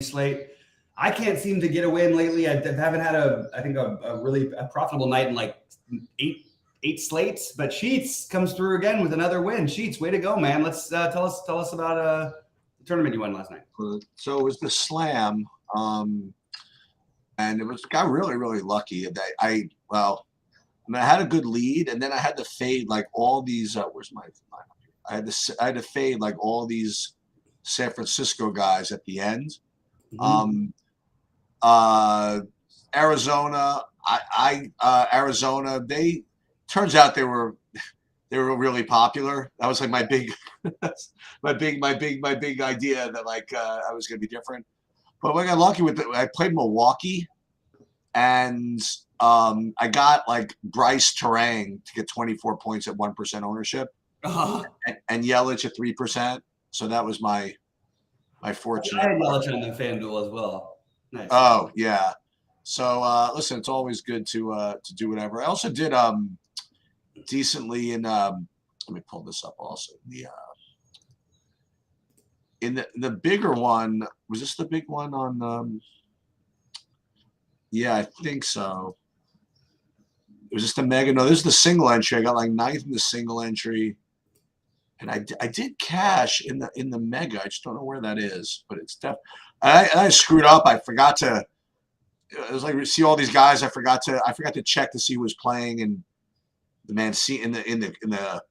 slate. I can't seem to get a win lately. I haven't had a really profitable night in like eight slates. But Sheets comes through again with another win. Sheets, way to go, man! Let's tell us about the tournament you won last night. So it was the Slam, and got really lucky. I had a good lead, and then I had to fade like all these. Where's my lineup here? I had to fade like all these San Francisco guys at the end. Mm-hmm. Arizona, Arizona. They turns out they were really popular. That was like my big, my big idea that like I was going to be different. But I got lucky with it. I played Milwaukee, and I got like Bryce Terang to get 24 points at 1% ownership, and Yelich at 3%. So that was my fortune. I had Yelich on the FanDuel as well. Nice. Oh yeah. So listen, it's always good to do whatever. I also did decently in let me pull this up also. The bigger one, was this the big one on yeah, I think so. It was just a mega. No, this is the single entry. I got like 9th in the single entry. And I did cash in the mega. I just don't know where that is, but it's definitely. I screwed up. I forgot to. It was like we see all these guys. I forgot to check to see who was playing in the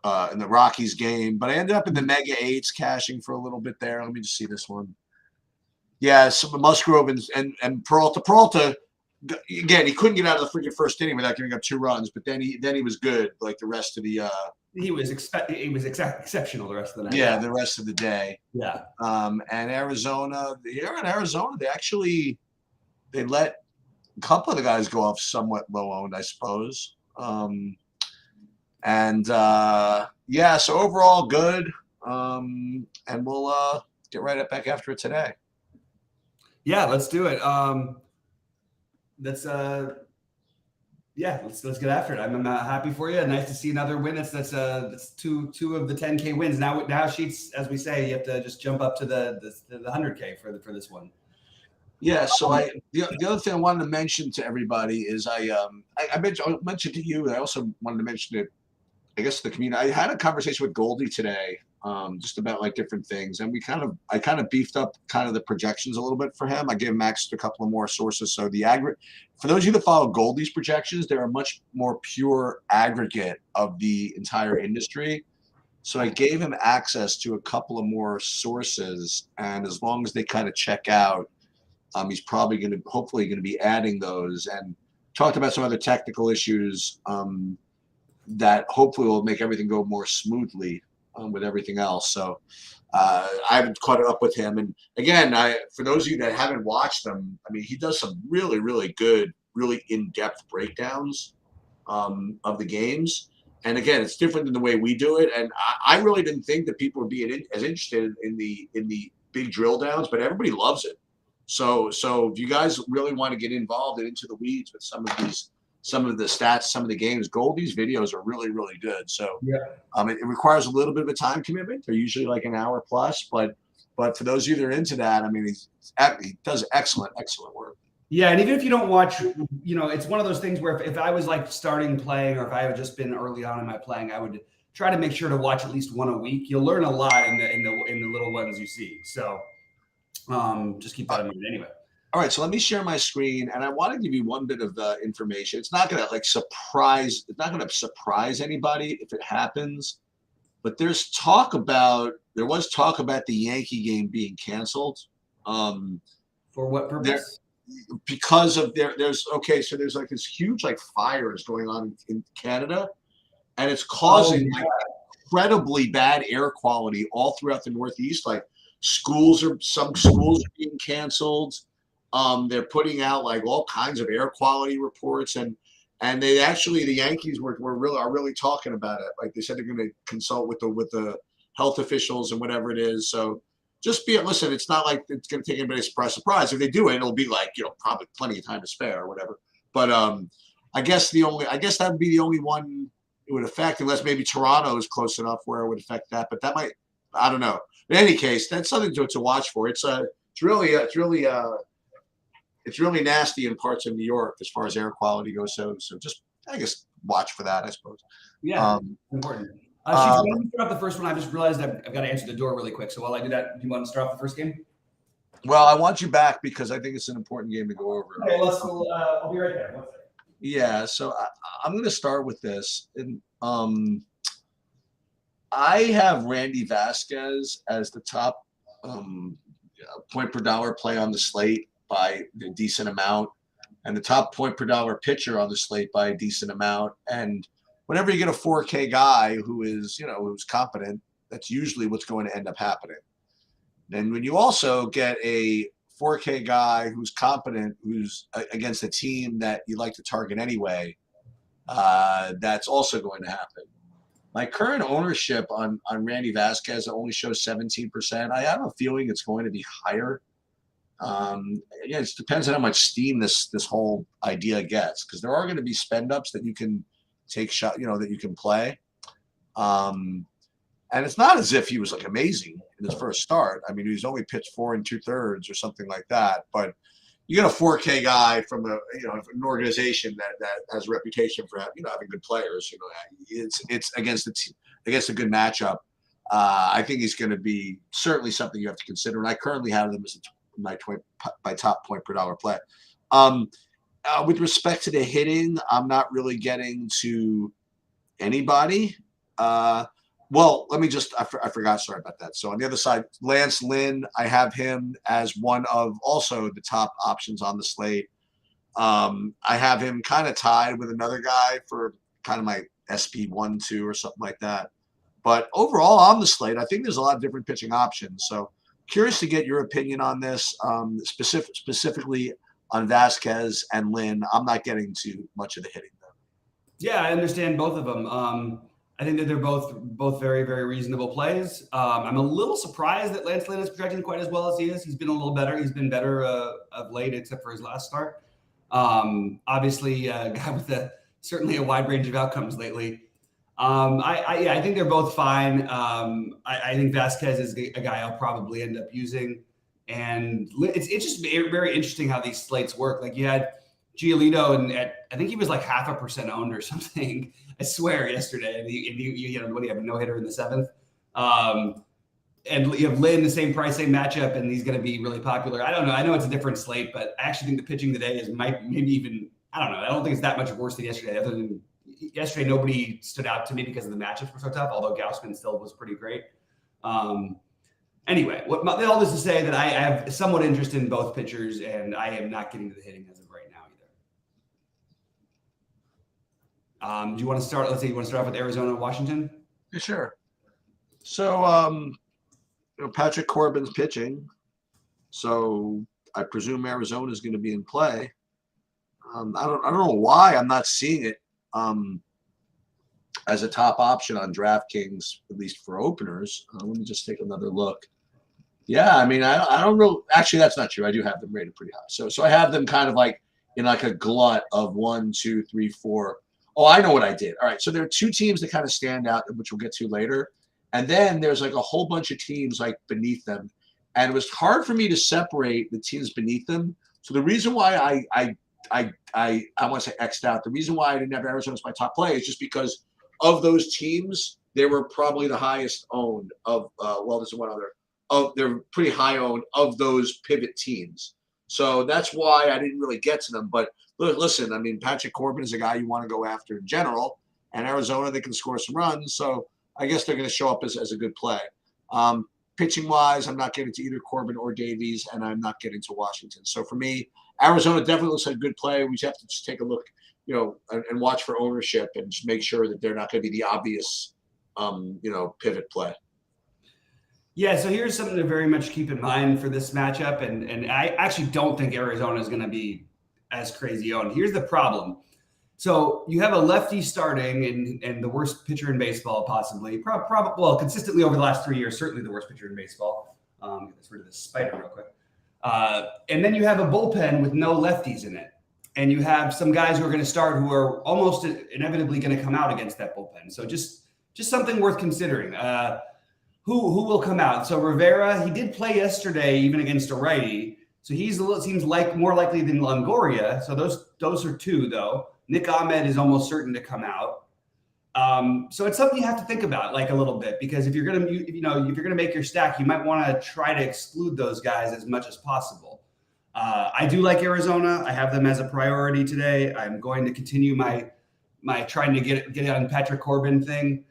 in the Rockies game. But I ended up in the mega 8s cashing for a little bit there. Let me just see this one. Yeah, some Musgrove and Peralta. Peralta again. He couldn't get out of the freaking first inning without giving up 2 runs. But then he was good. Like the rest of the. He was exceptional the rest of the night. Yeah, the rest of the day. Yeah. And Arizona, they let a couple of the guys go off somewhat low owned, I suppose. Yeah, so overall good. And we'll get right back after it today. Yeah, let's do it. Let's get after it. I'm happy for you. Nice to see another win. That's two of the 10K wins. Now Sheets, as we say, you have to just jump up to the 100K for this one. Yeah. So the other thing I wanted to mention to everybody is I mentioned to you. I also wanted to mention it, I guess, to the community. I had a conversation with Goldie today, just about like different things, and I kind of beefed up kind of the projections a little bit for him. I gave Max a couple of more sources. So for those of you that follow Goldie's projections, they're a much more pure aggregate of the entire industry. So I gave him access to a couple of more sources, and as long as they kind of check out, he's hopefully going to be adding those, and talked about some other technical issues that hopefully will make everything go more smoothly with everything else. So I haven't caught up with him. And again, for those of you that haven't watched them, I mean, he does some really, really good, really in-depth breakdowns of the games. And again, it's different than the way we do it. And I really didn't think that people would be as interested in the big drill downs, but everybody loves it. So if you guys really want to get involved and into the weeds with some of the stats, some of the games, Goldie's videos are really, really good. So yeah. It requires a little bit of a time commitment. They're usually like an hour plus, but for those of you that are into that, I mean, he does excellent work. Yeah, and even if you don't watch, it's one of those things where if I was like starting playing, or if I had just been early on in my playing, I would try to make sure to watch at least one a week. You'll learn a lot in the little ones you see. So just keep that in mind anyway. All right, so let me share my screen, and I want to give you one bit of information. It's not going to surprise. It's not going to surprise anybody if it happens, but there was talk about the Yankee game being canceled. For what purpose? Because of there's like this huge like fires going on in Canada, and it's causing incredibly bad air quality all throughout the Northeast. Like some schools are being canceled. They're putting out like all kinds of air quality reports, and the Yankees are really talking about it. Like they said, they're going to consult with the health officials and whatever it is. So just listen. It's not like it's going to take anybody by surprise. If they do it, it'll be like probably plenty of time to spare or whatever. But I guess that would be the only one it would affect, unless maybe Toronto is close enough where it would affect that. But that might, I don't know. In any case, that's something to watch for. it's really nasty in parts of New York as far as air quality goes. So just I guess watch for that, I suppose. Yeah, important. She's going to start off the first one. I just realized I've got to answer the door really quick. So while I do that, do you want to start off the first game? Well, I want you back because I think it's an important game to go over. Okay, I'll be right there. 1 second. Yeah, so I'm going to start with this. And I have Randy Vasquez as the top point per dollar play on the slate by a decent amount, and the top point per dollar pitcher on the slate by a decent amount. And whenever you get a 4K guy who's competent, that's usually what's going to end up happening. And when you also get a 4K guy who's competent, who's against a team that you like to target anyway, that's also going to happen. My current ownership on Randy Vasquez only shows 17%. I have a feeling it's going to be higher. It depends on how much steam this whole idea gets, because there are going to be spend ups that you can take shot, that you can play. And it's not as if he was like amazing in his first start. I mean, he's only pitched 4 2/3 or something like that. But you get a 4K guy from an organization that has a reputation for having good players. It's against a good matchup. I think he's going to be certainly something you have to consider. And I currently have them as my top point per dollar play. With respect to the hitting, I'm not really getting to anybody. Well, let me just, I forgot, sorry about that. So on the other side, Lance Lynn, I have him as one of also the top options on the slate. I have him kind of tied with another guy for kind of my SP1-2 or something like that. But overall on the slate, I think there's a lot of different pitching options. So curious to get your opinion on this, specifically on Vasquez and Lynn. I'm not getting too much of the hitting though. Yeah, I understand both of them. I think that they're both very, very reasonable plays. I'm a little surprised that Lance Lynn is projecting quite as well as he is. He's been a little better. He's been better of late, except for his last start. Obviously, a guy with certainly a wide range of outcomes lately. I think they're both fine. I think Vasquez is a guy I'll probably end up using. And it's just very interesting how these slates work. Like you had Giolito, and I think he was like 0.5% owned or something. I swear yesterday, and you have a no hitter in the 7th, and you have Lynn the same price, same matchup, and he's going to be really popular. I don't know. I know it's a different slate, but I actually think the pitching today is maybe even, I don't know. I don't think it's that much worse than yesterday. Other than yesterday, nobody stood out to me because of the matchups were so tough. Although Gausman still was pretty great. Anyway, all this to say that I have somewhat interest in both pitchers, and I am not getting to the hitting as of right now either. Do you want to start? Let's say you want to start off with Arizona, Washington. Yeah, sure. So, Patrick Corbin's pitching, so I presume Arizona is going to be in play. I don't know why I'm not seeing it as a top option on DraftKings, at least for openers. Let me just take another look. Yeah, I mean, I don't know. Actually, that's not true. I do have them rated pretty high. So I have them kind of like in like a glut of 1, 2, 3, 4. Oh, I know what I did. All right. So there are 2 teams that kind of stand out, which we'll get to later. And then there's like a whole bunch of teams like beneath them. And it was hard for me to separate the teams beneath them. So the reason why I want to say X'd out, the reason why I didn't have Arizona as my top play is just because of those teams, they were probably the highest owned of, there's one other. They're pretty high owned of those pivot teams. So that's why I didn't really get to them. But listen, I mean, Patrick Corbin is a guy you want to go after in general. And Arizona, they can score some runs. So I guess they're going to show up as a good play. Pitching-wise, I'm not getting to either Corbin or Davies, and I'm not getting to Washington. So for me, Arizona definitely looks like a good play. We just have to just take a look, and watch for ownership and just make sure that they're not going to be the obvious, pivot play. Yeah, so here's something to very much keep in mind for this matchup, and I actually don't think Arizona is going to be as crazy owned. Here's the problem. So you have a lefty starting and the worst pitcher in baseball, possibly. Consistently over the last 3 years, certainly the worst pitcher in baseball. Get rid of this spider real quick. And then you have a bullpen with no lefties in it. And you have some guys who are going to start who are almost inevitably going to come out against that bullpen. So just something worth considering. Who will come out? So Rivera, he did play yesterday, even against a righty. So he's a little, seems like more likely than Longoria. So those are two though. Nick Ahmed is almost certain to come out. So it's something you have to think about, like a little bit, because if you're gonna, if you're gonna make your stack, you might want to try to exclude those guys as much as possible. I do like Arizona. I have them as a priority today. I'm going to continue my trying to get on Patrick Corbin thing.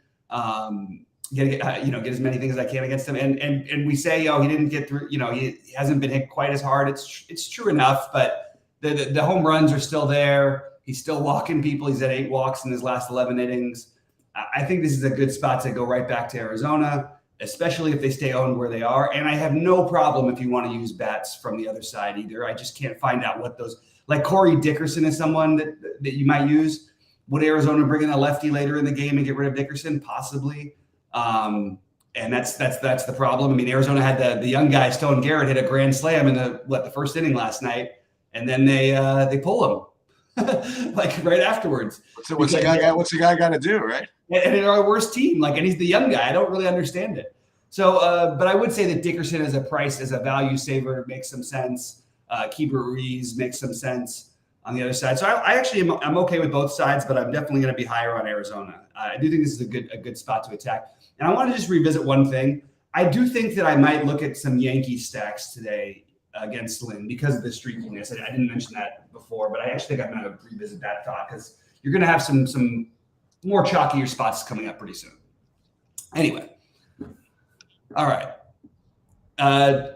Get as many things as I can against him. And we say, he didn't get through. He hasn't been hit quite as hard. It's true enough, but the home runs are still there. He's still walking people. He's had 8 walks in his last 11 innings. I think this is a good spot to go right back to Arizona, especially if they stay owned where they are. And I have no problem if you want to use bats from the other side either. I just can't find out what those, like Corey Dickerson is someone that you might use. Would Arizona bring in a lefty later in the game and get rid of Dickerson? Possibly. And that's the problem. I mean, Arizona had the young guy, Stone Garrett, hit a grand slam in the first inning last night, and then they pull him like right afterwards. What's the guy got to do, right? And in our worst team, and he's the young guy. I don't really understand it. So, but I would say that Dickerson as a value saver makes some sense. Keeper Ruiz makes some sense on the other side. So I'm okay with both sides, but I'm definitely going to be higher on Arizona. I do think this is a good spot to attack. And I want to just revisit one thing. I do think that I might look at some Yankee stacks today against Lynn because of the streakiness. I didn't mention that before, but I actually think I'm going to revisit that thought because you're going to have some more chalkier spots coming up pretty soon. Anyway. All right.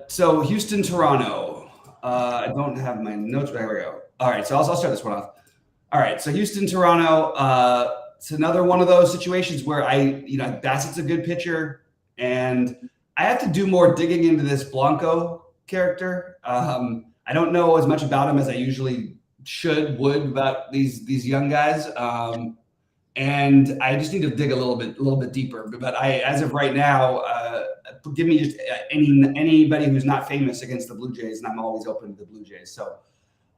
So Houston, Toronto. I don't have my notes, but here we go. All right. So I'll start this one off. All right. So Houston, Toronto. It's another one of those situations where Bassett's a good pitcher, and I have to do more digging into this Blanco character. I don't know as much about him as I usually would about these young guys. And I just need to dig a little bit deeper. But as of right now, give me just anybody who's not famous against the Blue Jays, and I'm always open to the Blue Jays. So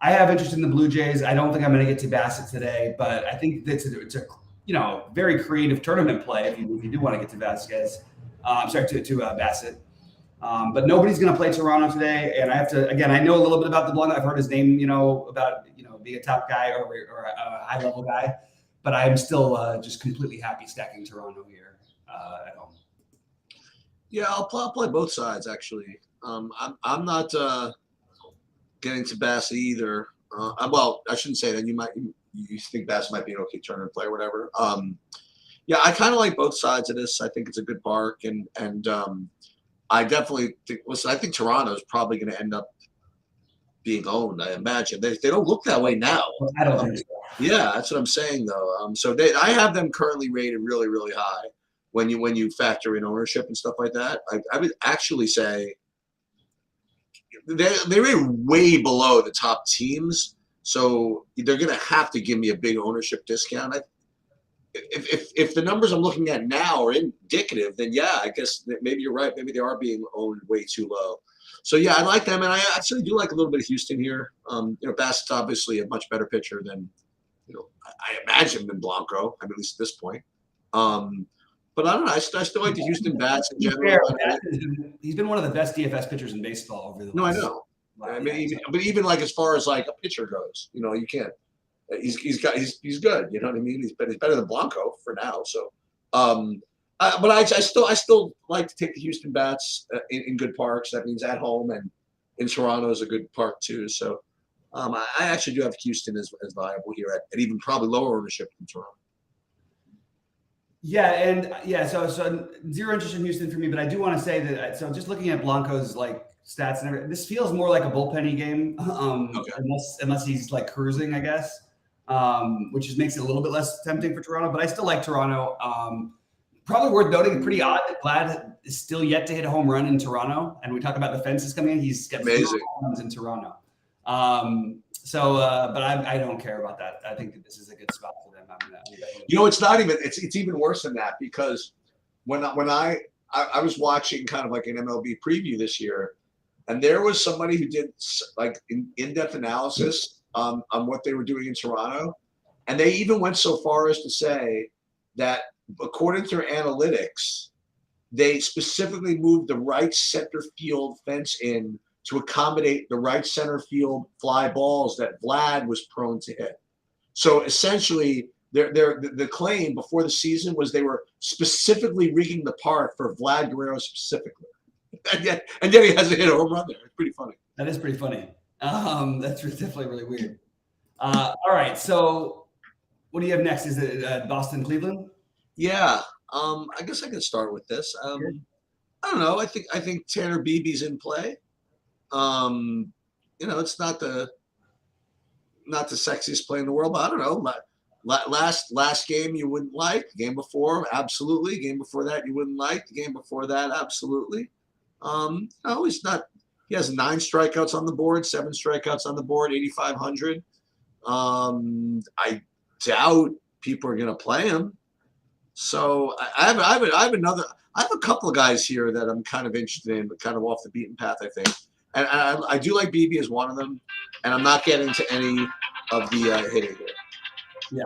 I have interest in the Blue Jays. I don't think I'm going to get to Bassett today, but I think it's a very creative tournament play if you do want to get to Vasquez. To Bassett. But nobody's going to play Toronto today, and I have to again. I know a little bit about the Blanco. I've heard his name, about being a top guy or a high level guy. But I'm still just completely happy stacking Toronto here at home. Yeah, I'll play both sides actually. I'm not getting to Bassett either. Well, I shouldn't say that. You think Bassett might be an okay tournament player, or whatever. Yeah, I kind of like both sides of this. I think it's a good park, and I definitely think. Listen, I think Toronto is probably going to end up being owned. I imagine they don't look that way now. I don't think so. Yeah, that's what I'm saying though. So I have them currently rated really, really high when you factor in ownership and stuff like that. I would actually say they're way below the top teams, so they're going to have to give me a big ownership discount. If the numbers I'm looking at now are indicative, then yeah, I guess maybe you're right. Maybe they are being owned way too low. So yeah, I like them, and I actually do like a little bit of Houston here. Bassett's obviously a much better pitcher than I imagine than Blanco. I mean, at least at this point. But I don't know. I still like the Houston bats in general. He's been one of the best DFS pitchers in baseball over the last. No, I know. I mean, even like as far as like a pitcher goes, you can't. He's good. You know what I mean? He's better than Blanco for now. So, but I still like to take the Houston bats in good parks. That means at home, and in Toronto is a good park too. So, I actually do have Houston as viable here at even probably lower ownership than Toronto. Yeah, and so zero interest in Houston for me, but I do want to say that. So just looking at Blanco's stats and everything, this feels more like a bullpenny game, okay. unless he's cruising, I guess. Which just makes it a little bit less tempting for Toronto, but I still like Toronto. Probably worth noting, pretty odd that Vlad is still yet to hit a home run in Toronto. And we talk about the fences coming in. He's got 4 home runs in Toronto. But I don't care about that. I think that this is a good spot for them. It's not even. It's even worse than that because when I was watching kind of like an MLB preview this year, and there was somebody who did in-depth analysis on what they were doing in Toronto, and they even went so far as to say that according to their analytics, they specifically moved the right center field fence in to accommodate the right center field fly balls that Vlad was prone to hit. So essentially, the claim before the season was they were specifically rigging the park for Vlad Guerrero specifically. And yet he hasn't hit a home run there. It's pretty funny. That is pretty funny. That's definitely really weird. All right. So what do you have next? Is it Boston, Cleveland? Yeah. I guess I can start with this. I don't know. I think Tanner Beebe's in play. It's not the sexiest play in the world, but I don't know. Last game you wouldn't like. The game before, absolutely. The game before that you wouldn't like. The game before that, absolutely. He's not. He has 9 strikeouts on the board, 7 strikeouts on the board, 8,500. I doubt people are going to play him. So I have a couple of guys here that I'm kind of interested in, but kind of off the beaten path, I think. And I do like BB as one of them, and I'm not getting to any of the hitting here. Yeah.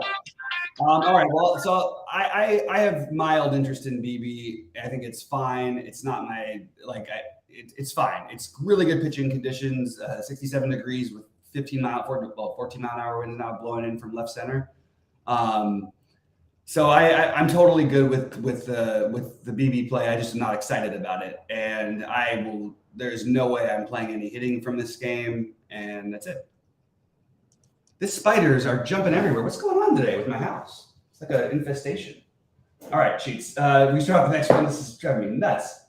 All right. Well, so I have mild interest in BB. I think it's fine. It's not my it's fine. It's really good pitching conditions. 67 degrees with 14 mile an hour winds now blowing in from left center. So I'm totally good with the BB play. I just am not excited about it, and there's no way I'm playing any hitting from this game, and that's it. The spiders are jumping everywhere. What's going on today with my house? It's like an infestation. All right, Cheats. We start off the next one. This is driving me nuts.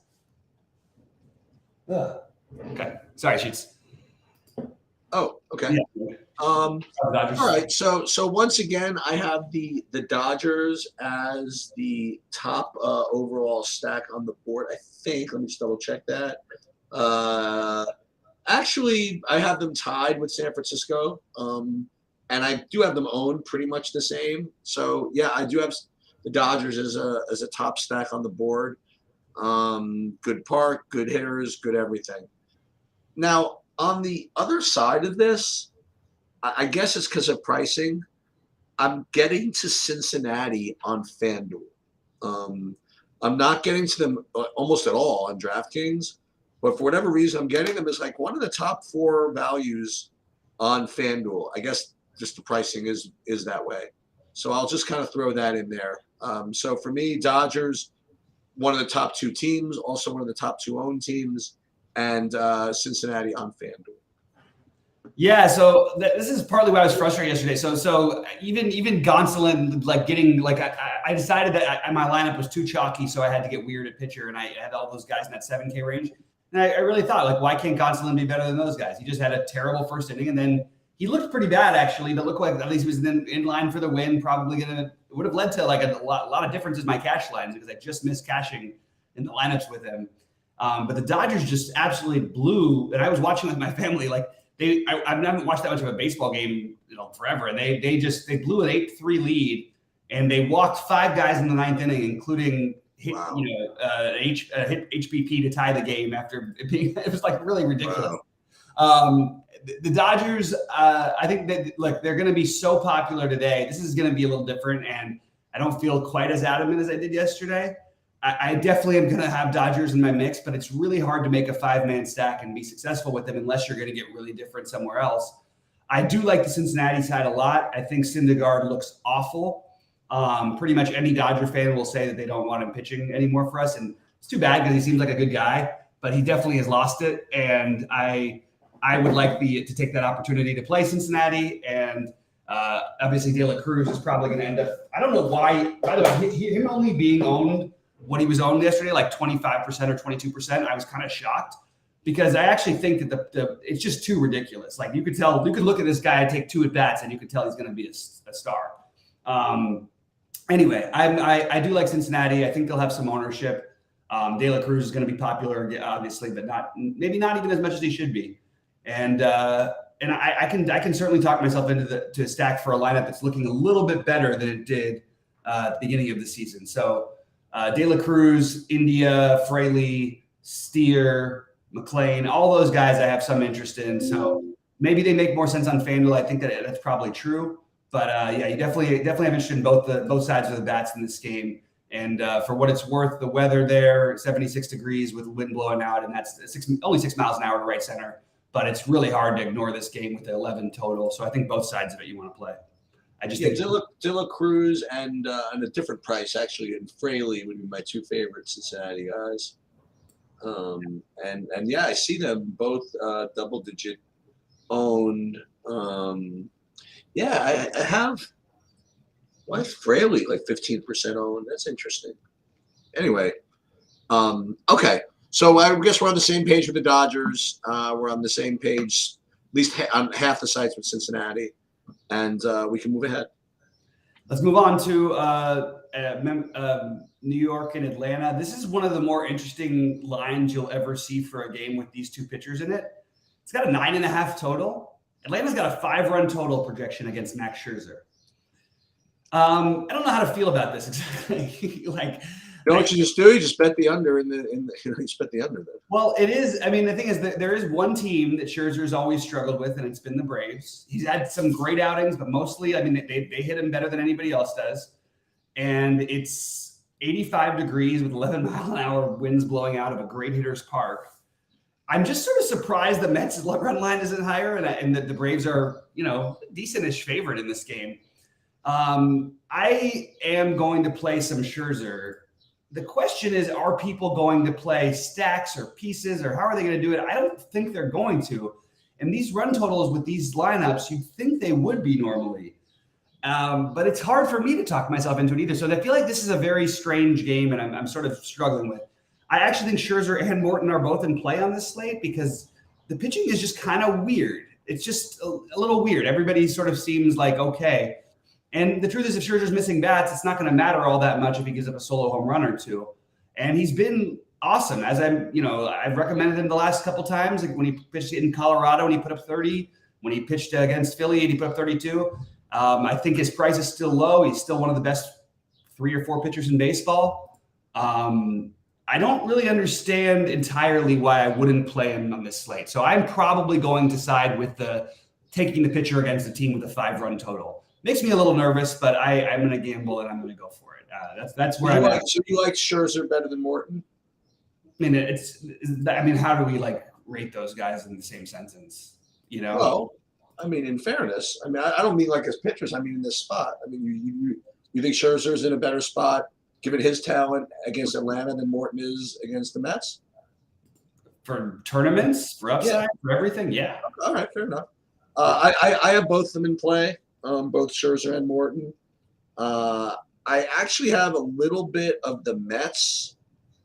Ugh. Okay. Sorry, Cheats. Oh, okay. Yeah. All right. So once again, I have the Dodgers as the top overall stack on the board. I think. Let me just double check that. Actually, I have them tied with San Francisco. And I do have them owned pretty much the same. So yeah, I do have the Dodgers as a top stack on the board. Good park, good hitters, good everything. Now on the other side of this, I guess it's because of pricing. I'm getting to Cincinnati on FanDuel. I'm not getting to them almost at all on DraftKings, but for whatever reason, I'm getting them as like one of the top 4 values on FanDuel. I guess just the pricing is that way. So I'll just kind of throw that in there. So for me, Dodgers, one of the top 2 teams, also one of the top 2 owned teams, and Cincinnati on FanDuel. Yeah, so this is partly why I was frustrated yesterday. So even Gonsolin, I decided that my lineup was too chalky, so I had to get weird at pitcher, and I had all those guys in that 7K range. And I really thought, why can't Gonsolin be better than those guys? He just had a terrible first inning, and then he looked pretty bad, actually. But looked like at least he was in line for the win. Probably would have led to a lot of differences in my cash lines because I just missed cashing in the lineups with him. But the Dodgers just absolutely blew, and I was watching with my family. I haven't watched that much of a baseball game, forever, and they blew an 8-3 lead, and they walked 5 guys in the 9th inning, including hit HBP to tie the game after it being. It was really ridiculous. Wow. The Dodgers, I think that they're going to be so popular today. This is going to be a little different, and I don't feel quite as adamant as I did yesterday. I definitely am going to have Dodgers in my mix, but it's really hard to make a 5-man stack and be successful with them unless you're going to get really different somewhere else. I do like the Cincinnati side a lot. I think Syndergaard looks awful. Pretty much any Dodger fan will say that they don't want him pitching anymore for us, and it's too bad because he seems like a good guy, but he definitely has lost it, and I would like to take that opportunity to play Cincinnati, and obviously De La Cruz is probably going to end up. I don't know why. By the way, him only being owned what he was owned yesterday, 25% or 22%. I was kind of shocked because I actually think that it's just too ridiculous. You could look at this guy and take 2 at bats, and you could tell he's going to be a star. Anyway, I do like Cincinnati. I think they'll have some ownership. De La Cruz is going to be popular, obviously, but maybe not even as much as he should be. And I can certainly talk myself into to stack for a lineup that's looking a little bit better than it did at the beginning of the season. So De La Cruz, India, Fraley, Steer, McLean, all those guys I have some interest in. So maybe they make more sense on FanDuel. I think that that's probably true. But yeah, you definitely have interest in both sides of the bats in this game. And for what it's worth, the weather there, 76 degrees with wind blowing out, and that's only 6 miles an hour to right center. But it's really hard to ignore this game with the 11 total. So I think both sides of it you want to play. I just think Dilla Cruz and a different price actually, and Fraley would be my two favorite Cincinnati guys. And yeah, I see them both double digit owned. Yeah, I have. Why is Fraley like 15% owned? That's interesting. Anyway, okay. So I guess we're on the same page with the Dodgers. We're on the same page, at least on half the sites with Cincinnati, and we can move ahead. Let's move on to New York and Atlanta. This is one of the more interesting lines you'll ever see for a game with these two pitchers in it. It's got a 9.5 total. Atlanta's got a 5-run total projection against Max Scherzer. I don't know how to feel about this exactly. What you just do? You just bet the under you just bet the under there. Well, it is. I mean, the thing is that there is one team that Scherzer's always struggled with, and it's been the Braves. He's had some great outings, but mostly, I mean, they hit him better than anybody else does. And it's 85 degrees with 11-mile-an-hour winds blowing out of a great hitter's park. I'm just sort of surprised the Mets' run line isn't higher, and that the Braves are, decentish favorite in this game. I am going to play some Scherzer. The question is, are people going to play stacks or pieces, or how are they going to do it? I don't think they're going to. And these run totals with these lineups, you'd think they would be normally. But it's hard for me to talk myself into it either. So I feel like this is a very strange game, and I'm sort of struggling with. I actually think Scherzer and Morton are both in play on this slate because the pitching is just kind of weird. It's just a little weird. Everybody sort of seems like okay. And the truth is, if Scherzer's missing bats, it's not going to matter all that much if he gives up a solo home run or two. And he's been awesome. As I've recommended him the last couple times, like when he pitched in Colorado and he put up 30, when he pitched against Philly and he put up 32. I think his price is still low. He's still one of the best 3 or 4 pitchers in baseball. I don't really understand entirely why I wouldn't play him on this slate. So I'm probably going to side with taking the pitcher against the team with a 5-run total. Makes me a little nervous, but I'm going to gamble and I'm going to go for it. That's where I'm at. So you like Scherzer better than Morton? I mean, how do we rate those guys in the same sentence? Well, I mean, in fairness, I don't mean like as pitchers. I mean in this spot. I mean, you think Scherzer's in a better spot given his talent against Atlanta than Morton is against the Mets? For tournaments, for upside, for everything, yeah. All right, fair enough. I have both of them in play. Both Scherzer and Morton. I actually have a little bit of the Mets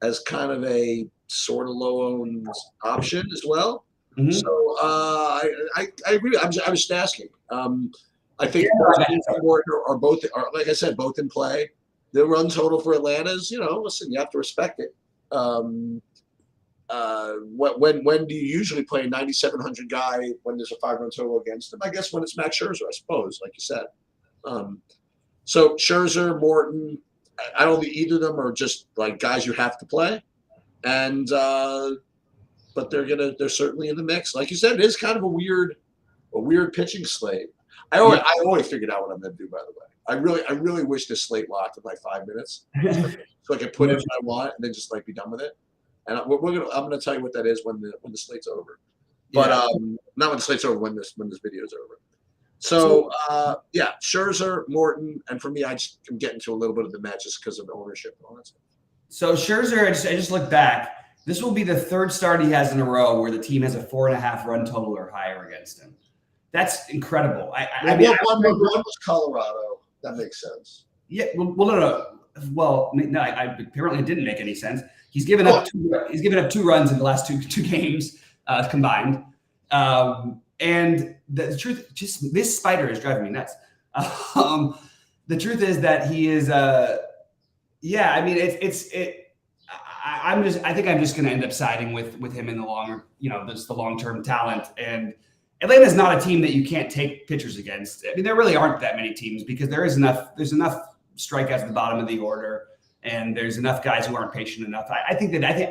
as kind of a sort of low-owned option as well. Mm-hmm. So I agree. I'm just asking. I think Morton are both, like I said, both in play. The run total for Atlanta is, listen, you have to respect it. When do you usually play a 9,700 guy when there's a 5-run total against him? I guess when it's Max Scherzer, I suppose, like you said. So Scherzer, Morton, I don't think either of them are just like guys you have to play, and but they're certainly in the mix. Like you said, it is kind of a weird pitching slate. I already figured out what I'm going to do. By the way, I really wish this slate locked in like 5 minutes, so I can put it if I want and then just be done with it. And I'm gonna tell you what that is when the slate's over, but not when the slate's over, when this video is over. So Scherzer, Morton, and for me, I'm getting to a little bit of the match just because of the ownership and all that stuff. So Scherzer, I just looked back. This will be the 3rd start he has in a row where the team has a 4.5 run total or higher against him. That's incredible. One was Colorado. That makes sense. Yeah. Well, no. Apparently it didn't make any sense. He's given up 2 runs in the last two games combined. And the truth, just this spider is driving me nuts. The truth is that he is. I think I'm just going to end up siding with him in the long, the long-term talent. And Atlanta's not a team that you can't take pitchers against. I mean, there really aren't that many teams because there's enough strikeouts at the bottom of the order. And there's enough guys who aren't patient enough. I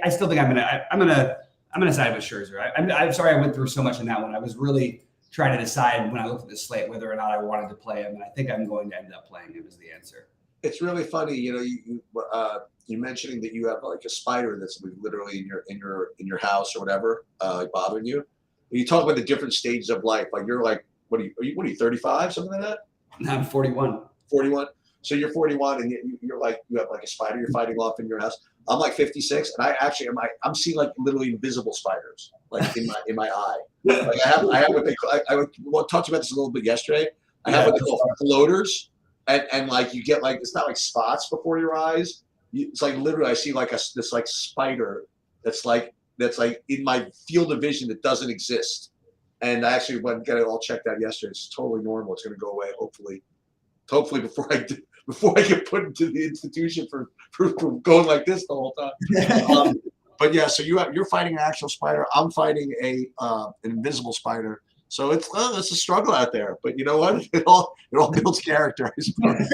still think I'm gonna side with Scherzer. I'm sorry I went through so much in that one. I was really trying to decide when I looked at the slate whether or not I wanted to play him, and I think I'm going to end up playing him as the answer. it's really funny, you know, you mentioning that you have like a spider that's literally in your house or whatever, like bothering you. When you talk about the different stages of life, like you're like, what are you 35, something like that? I'm 41. 41. So you're 41 and you're like, you have like a spider you're fighting off in your house. I'm like 56 and I actually I'm seeing like literally invisible spiders like in my eye. Like I have what they call, I talked about this a little bit yesterday. I have what they call floaters, and like you get like, it's not like spots before your eyes. It's like literally I see like this like spider that's like in my field of vision that doesn't exist. And I actually went and got it all checked out yesterday. It's totally normal. It's going to go away hopefully before I get put into the institution for going like this the whole time. But yeah, so you're fighting an actual spider. I'm fighting an invisible spider. So it's a struggle out there. But you know what? It all builds character, I suppose.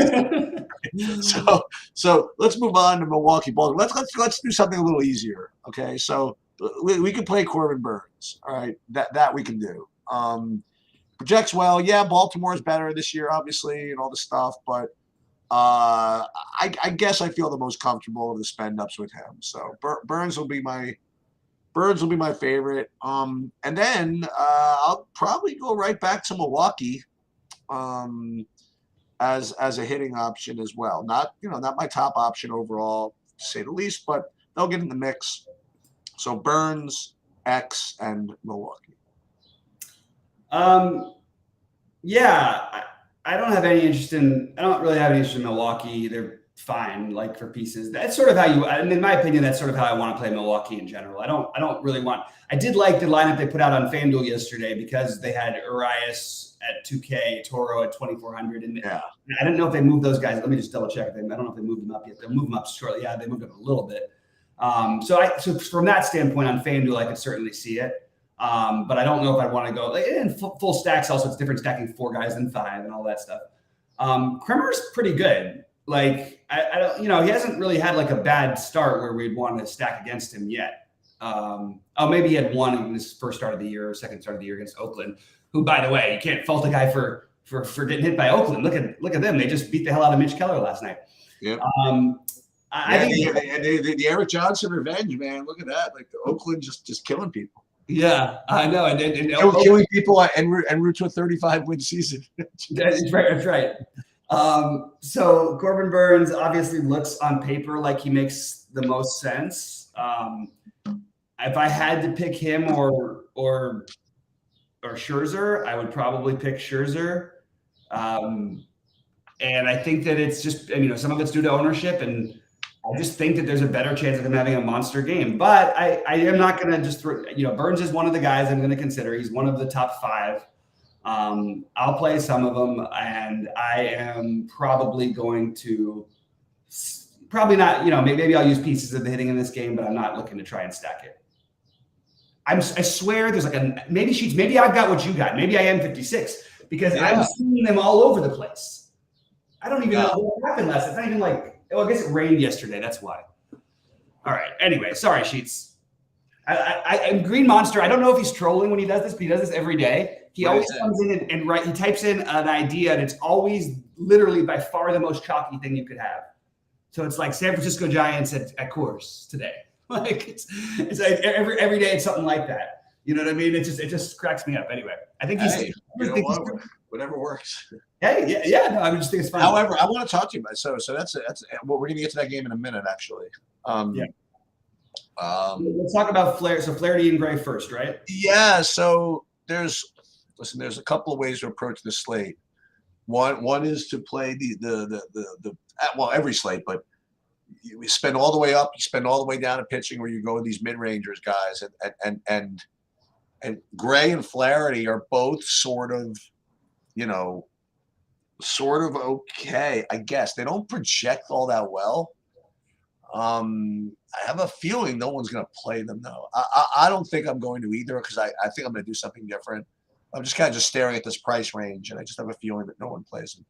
So let's move on to Milwaukee Baltimore. Let's do something a little easier. Okay, so we can play Corbin Burns. All right, that we can do. Projects well. Yeah, Baltimore's better this year, obviously, and all the stuff. But I guess I feel the most comfortable of the spend ups with him. So Burns will be my favorite. And then I'll probably go right back to Milwaukee as a hitting option as well. Not my top option overall, to say the least, but they'll get in the mix. So Burns, X, and Milwaukee. Yeah, I don't really have any interest in Milwaukee. They're fine, like for pieces. That's sort of how in my opinion, that's sort of how I want to play Milwaukee in general. I don't really want. I did like the lineup they put out on FanDuel yesterday because they had Urias at 2K, Toro at 2,400, and yeah. I don't know if they moved those guys. Let me just double check. I don't know if they moved them up yet. They'll move them up shortly. Yeah, they moved up a little bit. So from that standpoint on FanDuel, I could certainly see it. But I don't know if I want to go and full stacks. Also, it's different stacking 4 guys than 5 and all that stuff. Kremer's pretty good. Like I don't, he hasn't really had like a bad start where we'd want to stack against him yet. Maybe he had one in his first start of the year or second start of the year against Oakland, who, by the way, you can't fault a guy for getting hit by Oakland. Look at them. They just beat the hell out of Mitch Keller last night. Yep. I think the Eric Johnson revenge, man. Look at that. Like the Oakland just killing people. Yeah, I know. And killing people en route to a 35-win season. That's right. That's right. So Corbin Burns obviously looks on paper like he makes the most sense. If I had to pick him or Scherzer, I would probably pick Scherzer. And I think that it's just, some of it's due to ownership, and I just think that there's a better chance of him having a monster game. But I am not going to just throw, Burns is one of the guys I'm going to consider. He's one of the top 5. I'll play some of them, and I am probably going to not, maybe I'll use pieces of the hitting in this game, but I'm not looking to try and stack it. I swear there's like maybe I've got what you got. Maybe I am 56 because I'm seeing them all over the place. I don't even know what happened last. It's not even like, I guess it rained yesterday. That's why. All right. Anyway, sorry, Sheets. I Green Monster. I don't know if he's trolling when he does this, but he does this every day. He always comes in and he types in an idea, and it's always literally by far the most chalky thing you could have. So it's like San Francisco Giants at Coors today. Like it's like every day it's something like that. You know what I mean? It just cracks me up. Anyway, I think whatever works. Hey, yeah. No, I just think it's fun. However, I want to talk to you about so that's well, we're gonna get to that game in a minute, actually. Let's talk about Flair. So Flaherty and Gray first, right? Yeah. So there's a couple of ways to approach this slate. One is to play every slate, but you spend all the way up, you spend all the way down to pitching, where you go with these mid-rangers guys, and Gray and Flaherty are both sort of okay, I guess. They don't project all that well. I have a feeling no one's going to play them, though. I don't think I'm going to either, because I think I'm going to do something different. I'm just kind of staring at this price range, and I just have a feeling that no one plays them.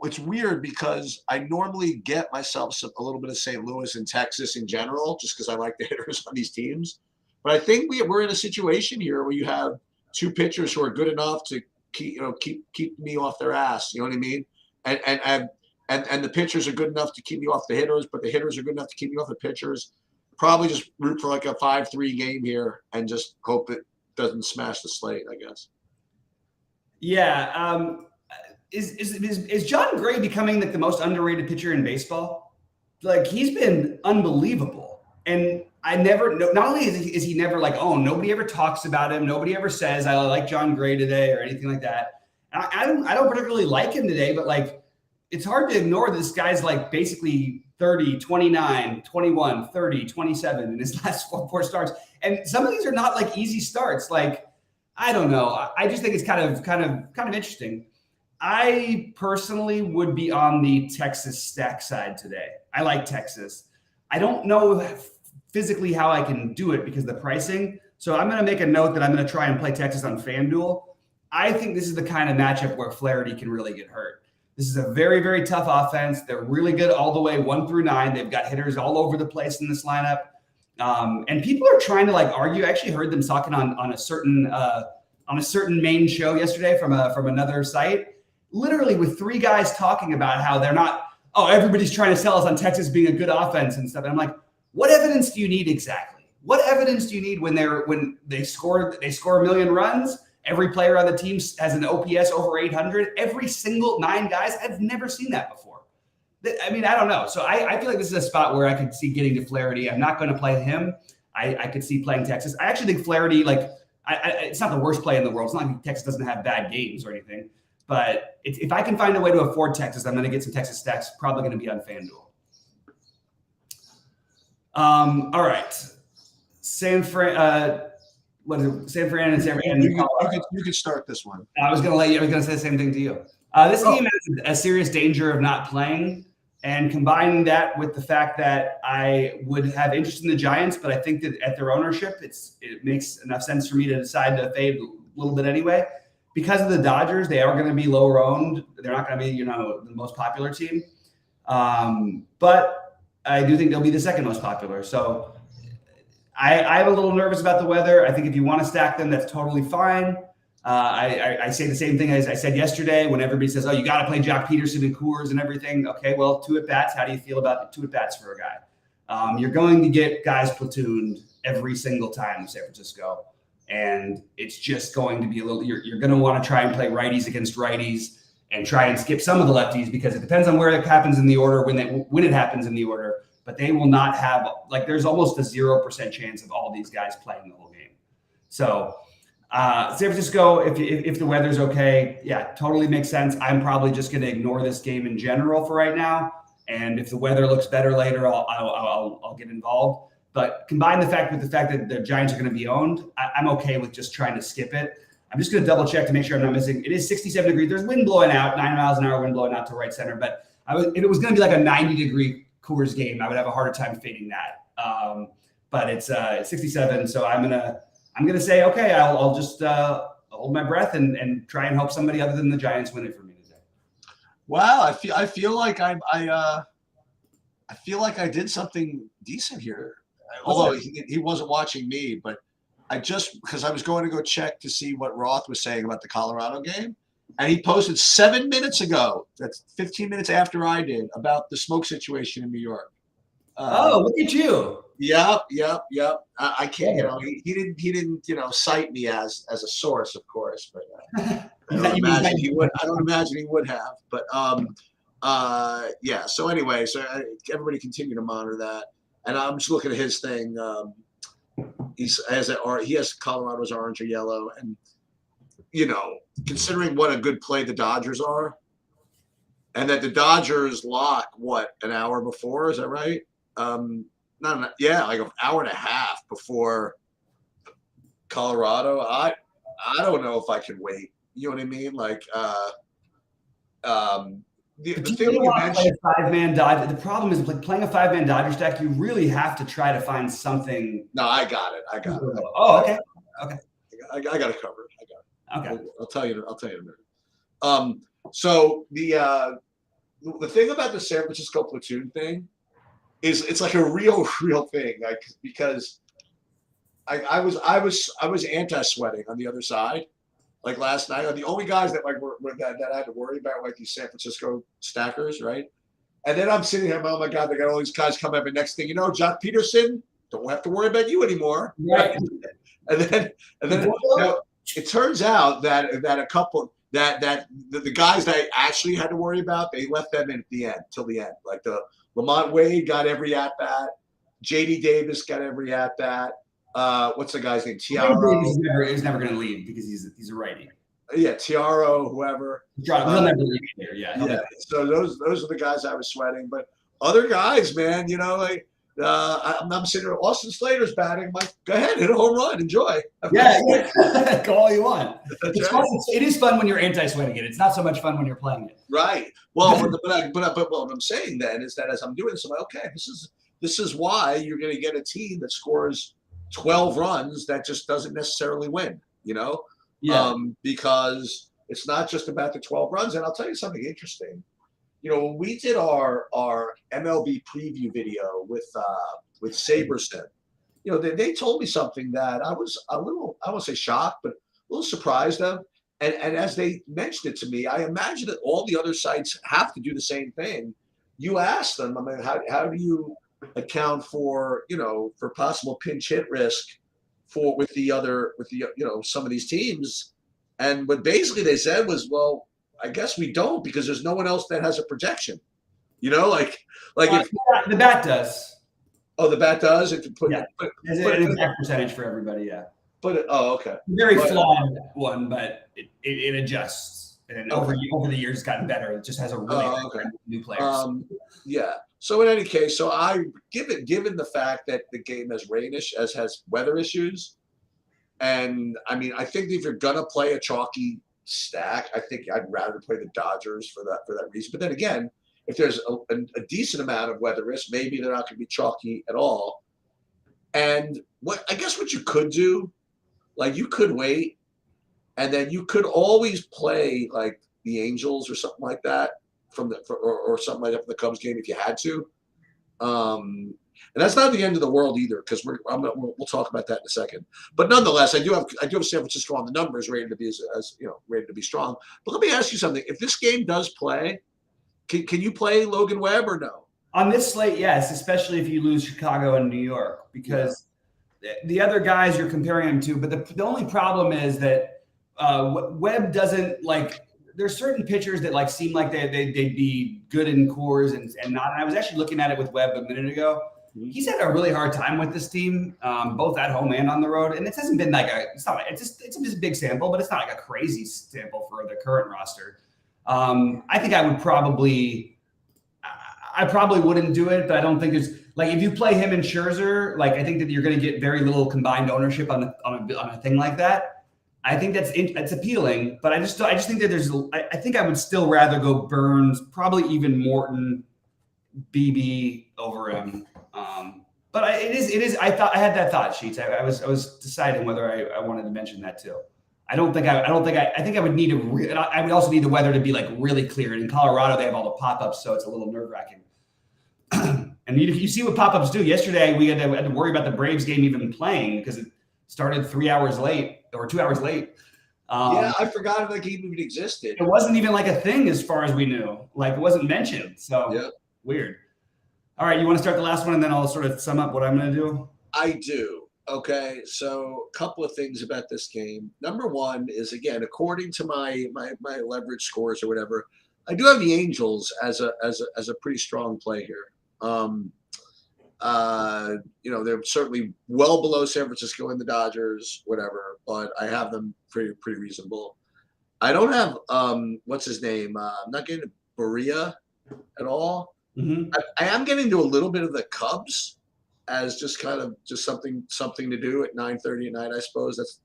It's weird because I normally get myself a little bit of St. Louis and Texas in general, just because I like the hitters on these teams. But I think we're in a situation here where you have 2 pitchers who are good enough to keep me off their ass. You know what I mean? And the pitchers are good enough to keep me off the hitters, but the hitters are good enough to keep me off the pitchers. Probably just root for like a 5-3 game here and just hope it doesn't smash the slate, I guess. Yeah. Is John Gray becoming like the most underrated pitcher in baseball? Like, he's been unbelievable. And I never know, not only is he never like, oh, nobody ever talks about him. Nobody ever says, I like John Gray today or anything like that. And I don't particularly like him today, but like, it's hard to ignore this guy's like basically 30, 29, 21, 30, 27 in his last four starts. And some of these are not like easy starts. Like, I don't know. I just think it's kind of interesting. I personally would be on the Texas stack side today. I like Texas. I don't know physically how I can do it because of the pricing. So I'm going to make a note that I'm going to try and play Texas on FanDuel. I think this is the kind of matchup where Flaherty can really get hurt. This is a very, very tough offense. They're really good all the way 1 through 9. They've got hitters all over the place in this lineup. And people are trying to like argue. I actually heard them talking on a certain main show yesterday from another site, literally with 3 guys talking about how they're not, oh, everybody's trying to sell us on Texas being a good offense and stuff. And I'm like, what evidence do you need exactly? What evidence do you need when they score a million runs? Every player on the team has an OPS over 800. Every single 9 guys, I've never seen that before. I mean, I don't know. So I feel like this is a spot where I could see getting to Flaherty. I'm not going to play him. I could see playing Texas. I actually think Flaherty, like, it's not the worst play in the world. It's not like Texas doesn't have bad games or anything. But if I can find a way to afford Texas, I'm going to get some Texas stacks. Probably going to be on FanDuel. All right. San Fran and San Fran. You could start this one. I was going to say the same thing to you. This team has a serious danger of not playing, and combining that with the fact that I would have interest in the Giants, but I think that at their ownership, it makes enough sense for me to decide to fade a little bit anyway. Because of the Dodgers, they are going to be lower owned. They're not going to be, the most popular team. But I do think they'll be the second most popular. So I'm a little nervous about the weather. I think if you want to stack them, that's totally fine. I say the same thing as I said yesterday when everybody says, oh, you got to play Jock Peterson and Coors and everything. Okay, well, 2 at-bats. How do you feel about the 2 at-bats for a guy? You're going to get guys platooned every single time in San Francisco. And it's just going to be you're going to want to try and play righties against righties and try and skip some of the lefties because it depends on where it happens in the order, when it happens in the order. But they will not have, like, there's almost a 0% chance of all these guys playing the whole game. So San Francisco, if the weather's okay, yeah, totally makes sense. I'm probably just going to ignore this game in general for right now. And if the weather looks better later, I'll get involved. But combine the fact that the Giants are going to be owned, I'm okay with just trying to skip it. I'm just going to double check to make sure I'm not missing. It is 67 degrees. There's wind blowing out, 9 miles an hour wind blowing out to right center. But if it was going to be like a 90-degree Coors game, I would have a harder time fading that. But it's 67, so I'm gonna say okay. I'll just hold my breath and try and hope somebody other than the Giants win it for me today. Wow, I feel like I feel like I did something decent here. Although he wasn't watching me, but because I was going to go check to see what Roth was saying about the Colorado game, and he posted 7 minutes ago. That's 15 minutes after I did about the smoke situation in New York. Look at you! Yep. I can't. He didn't. Cite me as a source, of course, but I don't imagine he would. I don't imagine he would have. But yeah. So anyway, everybody continue to monitor that. And I'm just looking at his thing. He has Colorado's orange or yellow, and considering what a good play the Dodgers are, and that the Dodgers lock an hour before, is that right? Like an hour and a half before Colorado. I don't know if I can wait. You know what I mean? Like the thing you mentioned, play a 5-man Dodger. The problem is like playing a 5-man Dodger stack. You really have to try to find something. No, I got it. Oh, okay. I got it covered. I got it. Okay. I'll tell you in a minute. So the thing about the San Francisco platoon thing is it's like a real thing. Like, because I was anti-sweating on the other side. like last night are the only guys that like were that I had to worry about, like these San Francisco stackers, right? And then I'm sitting here, oh my God, they got all these guys coming up, and next thing you know, Jock Peterson, don't have to worry about you anymore. Right. And then it turns out that a couple that the guys that I actually had to worry about, they left them in at the end till the end. Like the Lamont Wade got every at bat, JD Davis got every at bat. What's the guy's name? Tiaro. He's never going to leave because he's a righty. Yeah, Tiaro, whoever. He'll never leave here. Yeah. So those are the guys I was sweating, but other guys, man, you know, like. I'm sitting there. Austin Slater's batting. I'm like, go ahead, hit a home run, enjoy. Yeah, go all you want. It's fun. It is fun when you're anti-sweating it. It's not so much fun when you're playing it. Right. Well, but what I'm saying then is that as I'm doing this, I'm like, okay, this is why you're going to get a team that scores 12 runs that just doesn't necessarily win. You know, because it's not just about the 12 runs. And I'll tell you something interesting. You know, when we did our MLB preview video with Saberson, you know, they told me something that I was a little, I won't say shocked, but a little surprised of. And as they mentioned it to me, I imagine that all the other sites have to do the same thing. You ask them, I mean, how do you account for, you know, for possible pinch hit risk with the you know, some of these teams? And what basically they said was, well, I guess we don't because there's no one else that has a projection. You know, like if the bat does. Oh, the bat does. If you put an exact percentage for everybody, yeah. But okay. Very flawed one, but it adjusts, and over the years, it's gotten better. It just has a really new players. Yeah. So in any case, so I given the fact that the game has has weather issues, and I mean, I think if you're gonna play a chalky stack, I think I'd rather play the Dodgers for that reason. But then again, if there's a decent amount of weather risk, maybe they're not going to be chalky at all. And what you could do, like you could wait, and then you could always play like the Angels or something like that or something like that for the Cubs game if you had to. And that's not the end of the world either, because we'll talk about that in a second. But nonetheless, I do have San Francisco on the numbers rated to be as you know, rated to be strong. But let me ask you something: if this game does play, can you play Logan Webb or no? On this slate, yes, especially if you lose Chicago and New York, because the other guys you're comparing him to. But the only problem is that Webb doesn't like. There's certain pitchers that like seem like they'd be good in cores and not. And I was actually looking at it with Webb a minute ago. He's had a really hard time with this team, both at home and on the road. And it hasn't been like it's just a big sample, but it's not like a crazy sample for the current roster. I think I probably wouldn't do it, but I don't think there's like, if you play him and Scherzer, like I think that you're going to get very little combined ownership on a thing like that. I think that's appealing, but I just think that I think I would still rather go Burns, probably even Morton, BB over him. But it is. I had that thought, Sheets. I was deciding whether I wanted to mention that too. I think I would need I would also need the weather to be like really clear. And in Colorado, they have all the pop-ups, so it's a little nerve-wracking. And you see what pop-ups do. Yesterday, we had to worry about the Braves game even playing because it started 3 hours late or 2 hours late. I forgot if that game even existed. It wasn't even like a thing as far as we knew. Like it wasn't mentioned. So weird. All right, you want to start the last one, and then I'll sort of sum up what I'm going to do? I do. Okay, so a couple of things about this game. Number one is, again, according to my leverage scores or whatever, I do have the Angels as a pretty strong play here. You know, they're certainly well below San Francisco and the Dodgers, whatever, but I have them pretty reasonable. I don't have what's his name? I'm not getting Berea at all. Mm-hmm. I am getting to a little bit of the Cubs as just kind of just something to do at 9:30 at night. I suppose that's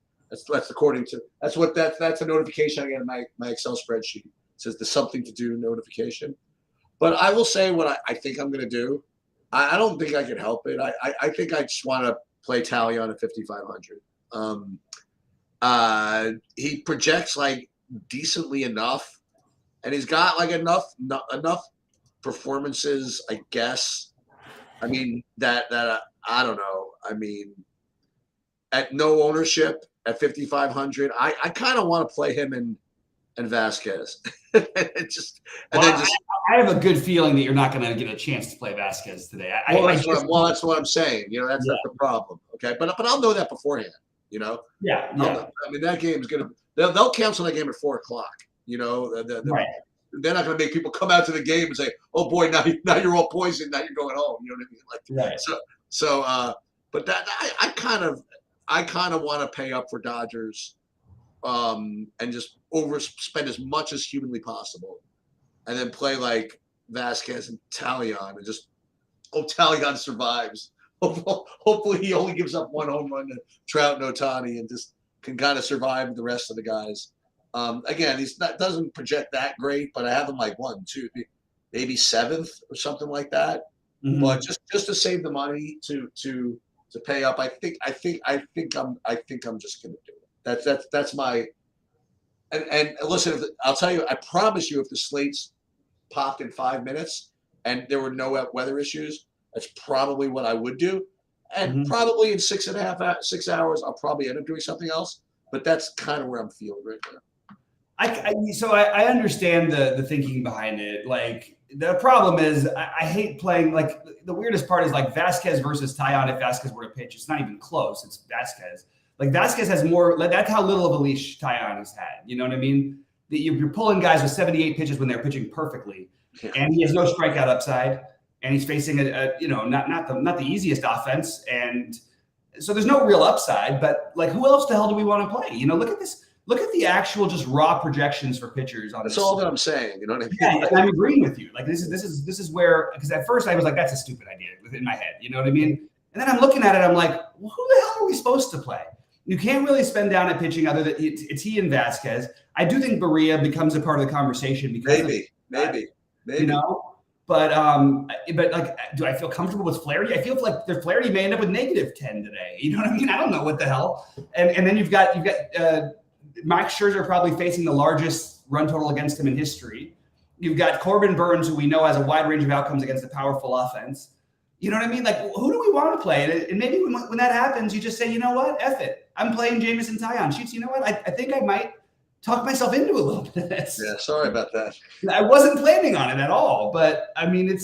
according to that's a notification I get in my Excel spreadsheet. It says the something to do notification. But I will say what I think I'm going to do. I don't think I can help it. I think I just want to play Talion at 5,500. He projects like decently enough, and he's got like enough performances, I guess. I mean that I don't know. I mean, at no ownership, at 5,500. I kind of want to play him and Vasquez. And I have a good feeling that you're not going to get a chance to play Vasquez today. That's what I'm saying. That's the problem. Okay, but I'll know that beforehand. Yeah. I mean, that game is gonna. They'll cancel that game at 4:00. Right. They're not going to make people come out to the game and say, "Oh boy, now you're all poisoned. Now you're going home." You know what I mean? Right. But that I kind of want to pay up for Dodgers, and just overspend as much as humanly possible, and then play like Vasquez and Talion, and just hope Talion survives. Hopefully, he only gives up one home run to Trout and Ohtani, and just can kind of survive the rest of the guys. Again, doesn't project that great, but I have him like 1, 2, maybe 7th or something like that. Mm-hmm. But just to save the money to pay up, I think I'm just going to do it. That's my. And listen, I'll tell you, I promise you, if the slates popped in 5 minutes and there were no weather issues, that's probably what I would do. And probably in 6 hours, I'll probably end up doing something else. But that's kind of where I'm feeling right now. I understand the thinking behind it. Like, the problem is I hate playing, like, the weirdest part is like Vasquez versus Tyon. If Vasquez were to pitch, it's not even close. It's Vasquez. Like, Vasquez has more. That's how little of a leash Tyon has had. You know what I mean? That you're pulling guys with 78 pitches when they're pitching perfectly, and he has no strikeout upside, and he's facing not the easiest offense, and so there's no real upside. But like, who else the hell do we want to play? Look at this. Look at the actual just raw projections for pitchers on this. That's all that I'm saying. You know what I mean? Yeah, and I'm agreeing with you. Like, this is where, because at first I was like, that's a stupid idea within my head. You know what I mean? And then I'm looking at it, I'm like, well, who the hell are we supposed to play? You can't really spend down at pitching other than it's he and Vasquez. I do think Barria becomes a part of the conversation because maybe. But like, do I feel comfortable with Flaherty? I feel like the Flaherty may end up with -10 today. You know what I mean? I don't know what the hell. And then you've got Max Scherzer probably facing the largest run total against him in history. You've got Corbin Burns, who we know has a wide range of outcomes against a powerful offense. You know what I mean? Like, who do we want to play? And maybe when that happens, you just say, you know what? F it. I'm playing Jameson Tyon. Sheets, you know what? I think I might talk myself into a little bit of this. Yeah, sorry about that. I wasn't planning on it at all, but I mean, at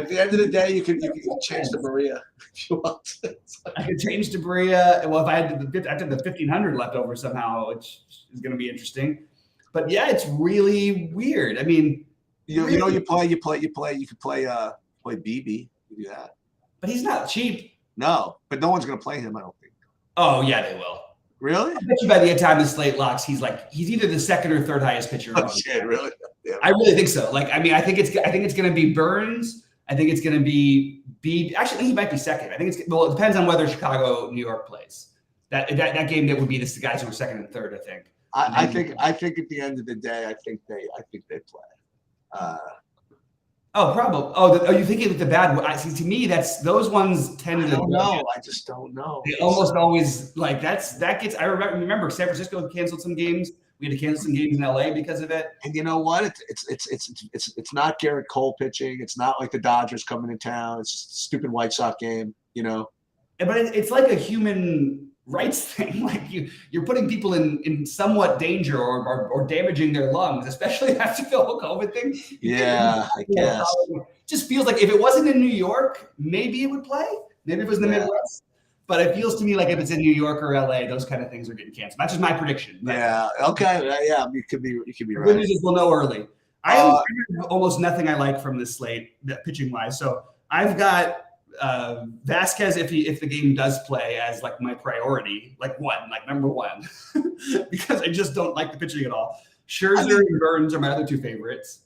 the end of the day, you can change to Barria if you want to. I could change to Barria. Well, if I had the 1,500 left over somehow, which is going to be interesting. But yeah, it's really weird. I mean, you could play BB. You do that. But he's not cheap. No, but no one's going to play him, I don't think. Oh yeah, they will. Really? I bet you by the time the slate locks, he's either the second or third highest pitcher. Oh shit, really? Yeah. I really think so. Like, I mean, I think it's going to be Burns. I think it's going to be Actually, I think he might be second. I think it depends on whether Chicago, New York plays. That game that would be the guys who are second and third. I think. I think at the end of the day, I think they play. Probably. Are you thinking with the bad? See, to me, those ones tend to. I don't know. I just don't know. They almost always that gets. I remember San Francisco canceled some games. We had to cancel some games in LA because of it. And you know what? It's not Garrett Cole pitching. It's not like the Dodgers coming to town. It's just a stupid White Sox game. But it's like a human rights thing. Like, you're putting people in somewhat danger or damaging their lungs, especially after the whole COVID thing. Yeah, I guess. It just feels like if it wasn't in New York, maybe it would play. Maybe if it was in the Midwest. But it feels to me like if it's in New York or LA, those kind of things are getting canceled. That's just my prediction. Yeah. Okay. Yeah. You could be right. Good news is we'll know early. I have almost nothing I like from this slate, pitching wise. So I've got Vasquez, if the game does play, as like my priority, like number one, because I just don't like the pitching at all. Scherzer and Burns are my other two favorites,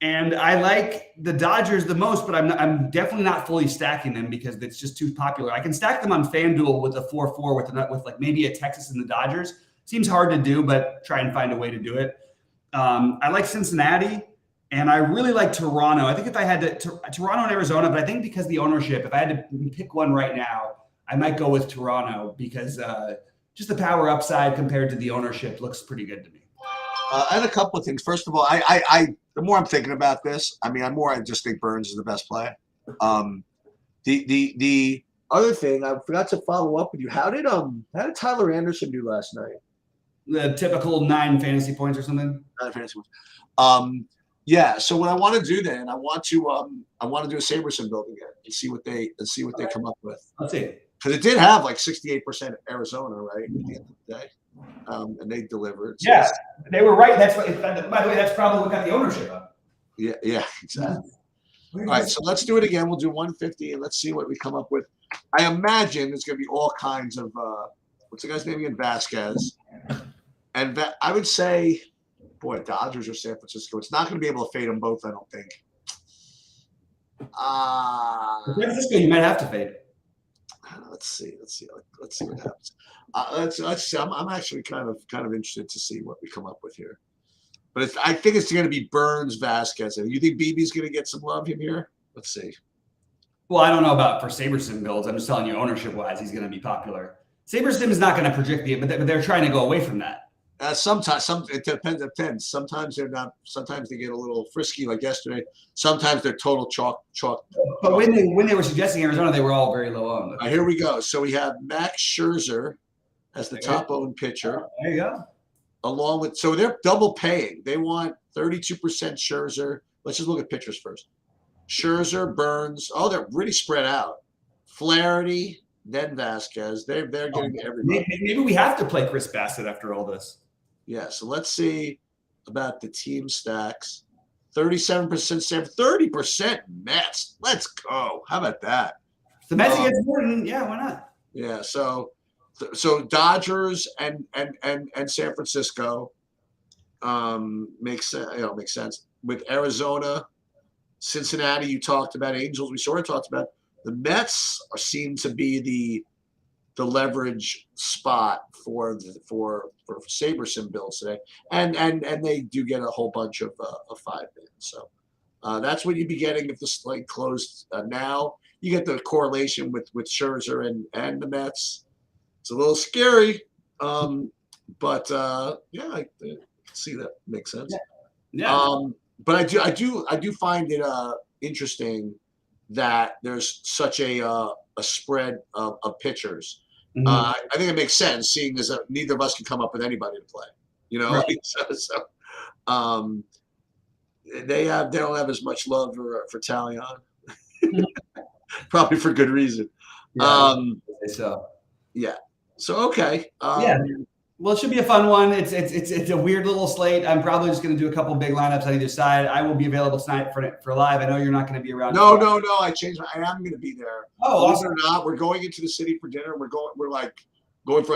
and I like the Dodgers the most, but I'm definitely not fully stacking them because it's just too popular. I can stack them on FanDuel with a 4-4 with like maybe a Texas and the Dodgers. Seems hard to do, but try and find a way to do it. I like Cincinnati. And I really like Toronto. I think if I had Toronto and Arizona, but I think because the ownership, if I had to pick one right now, I might go with Toronto because just the power upside compared to the ownership looks pretty good to me. I had a couple of things. First of all, I the more I'm thinking about this, I just think Burns is the best play. The other thing, I forgot to follow up with you. How did Tyler Anderson do last night? The typical 9 fantasy points or something. 9 fantasy points. Yeah. So what I want to do then, I want to do a Saberson build again and see what they come up with. Let's see. Because it did have like 68% Arizona, right, at the end of the day, and they delivered. So yeah, they were right. That's what. By the way, that's probably what got the ownership up. Yeah, exactly. All right, so let's do it again. We'll do 150 and let's see what we come up with. I imagine there's going to be all kinds of what's the guy's name again? Vasquez, and I would say, boy, Dodgers or San Francisco. It's not going to be able to fade them both. I don't think. San Francisco, you might have to fade. Let's see what happens. Let's see. I'm actually kind of interested to see what we come up with here. But I think it's going to be Burns, Vasquez. And you think BB's going to get some love in here? Let's see. Well, I don't know about for Saberson builds. I'm just telling you, ownership-wise, he's going to be popular. Saberson is not going to project the, but they're trying to go away from that. Sometimes it depends. Sometimes they're not. Sometimes they get a little frisky, like yesterday. Sometimes they're total chalk. But when they were suggesting Arizona, they were all very low owned. Here we go. So we have Max Scherzer as the top owned pitcher. There you go. Along with, so they're double paying. They want 32% Scherzer. Let's just look at pitchers first. Scherzer, Burns. Oh, they're really spread out. Flaherty, then Vasquez. They're getting everybody. Maybe we have to play Chris Bassett after all this. Yeah. So let's see about the team stacks. 37% Sam, 30% Mets. Let's go. How about that? If the Mets against Morton, yeah, why not? Yeah. So Dodgers and San Francisco makes sense. With Arizona, Cincinnati, you talked about. Angels, we sort of talked about. The Mets seem to be the leverage spot for Saberson builds today, and they do get a whole bunch of 5-man. So that's what you'd be getting if the slate closed now. You get the correlation with Scherzer and the Mets. It's a little scary, but yeah, I can see that makes sense. Yeah. But I do find it interesting that there's such a spread of pitchers. Mm-hmm. I think it makes sense, seeing as neither of us can come up with anybody to play. You know, right. They don't have as much love for Talion, probably for good reason. Yeah, so yeah. So okay. Yeah. Well, it should be a fun one. It's a weird little slate. I'm probably just going to do a couple big lineups on either side. I will be available tonight for live. I know you're not going to be around. No. I changed. I am going to be there. Oh, believe it or not, we're going into the city for dinner. We're going for like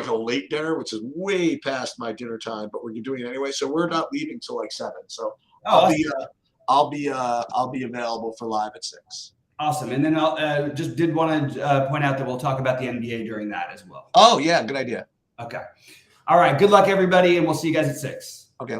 a late dinner, which is way past my dinner time, but we're doing it anyway. So we're not leaving till like 7. So I'll be available for live at 6. Awesome. And then I'll just did want to point out that we'll talk about the NBA during that as well. Oh yeah, good idea. Okay. All right. Good luck, everybody, and we'll see you guys at 6.